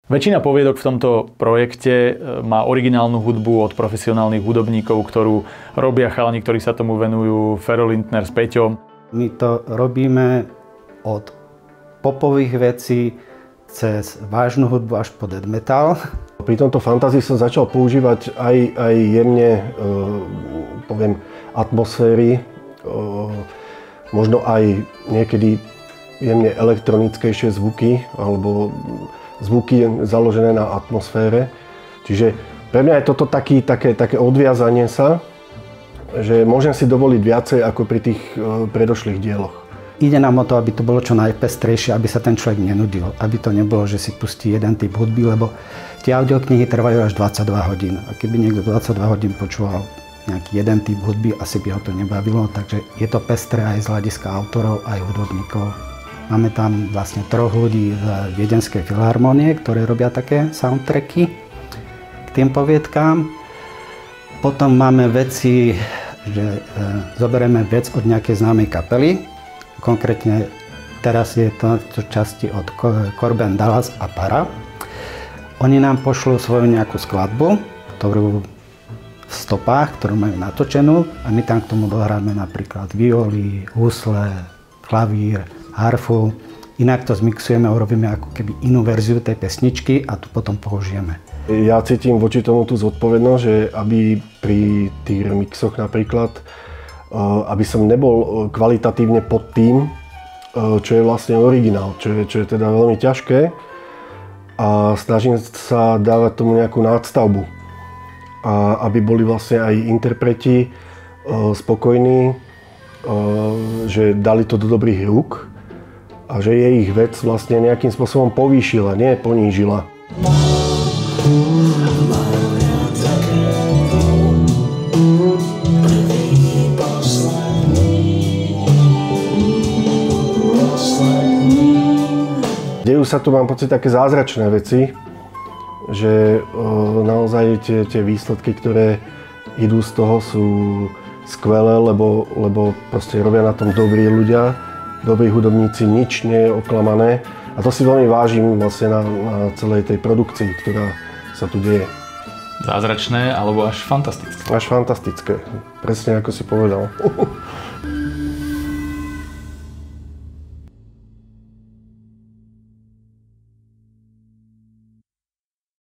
Väčšina poviedok v tomto projekte má originálnu hudbu od profesionálnych hudobníkov, ktorú robia chalani, ktorí sa tomu venujú, Fero Lindner s Peťom. My to robíme od popových vecí cez vážnu hudbu až po death metal. Pri tomto fantázii som začal používať aj jemne, poviem, atmosféry, možno aj niekedy jemne elektronickejšie zvuky, alebo zvuky založené na atmosfére. Čiže pre mňa je toto také odviazanie sa, že môžem si dovoliť viacej ako pri tých predošlých dieloch. Ide nám o to, aby to bolo čo najpestrejšie, aby sa ten človek nenudil. Aby to nebolo, že si pustí jeden typ hudby, lebo tie audioknihy trvajú až 22 hodín. A keby niekto 22 hodín počúval nejaký jeden typ hudby, asi by ho to nebavilo. Takže je to pestré aj z hľadiska autorov, aj hudobníkov. Máme tam vlastne 3 ľudí z Viedenskej filharmonie, ktorí robia také soundtracky k tým poviedkám. Potom máme veci, že zoberieme vec od nejakej známej kapely. Konkrétne teraz je to časti od Corbin Dallas a Para. Oni nám pošlú svoju nejakú skladbu, ktorú v stopách, ktorú majú natočenú, a my tam k tomu dohráme napríklad violy, husle, klavír, harfu. Inak to zmixujeme a urobíme ako keby inú verziu tej pesničky a tu potom použijeme. Ja cítim voči tomu tú zodpovednosť, že aby pri tých remixoch napríklad, aby som nebol kvalitatívne pod tým, čo je vlastne originál, čo je teda veľmi ťažké, a snažím sa dávať tomu nejakú nadstavbu. A aby boli vlastne aj interpreti spokojní, že dali to do dobrých rúk a že je ich vec vlastne nejakým spôsobom povýšila, nie ponížila. Dejú sa tu, mám pocit, také zázračné veci, že naozaj tie výsledky, ktoré idú z toho, sú skvelé, lebo proste robia na tom dobrí ľudia, dobrí hudobníci, nič nie je oklamané. A to si veľmi vážim vlastne na celej tej produkcii, ktorá sa tu deje. Zázračné alebo až fantastické? Až fantastické, presne ako si povedal.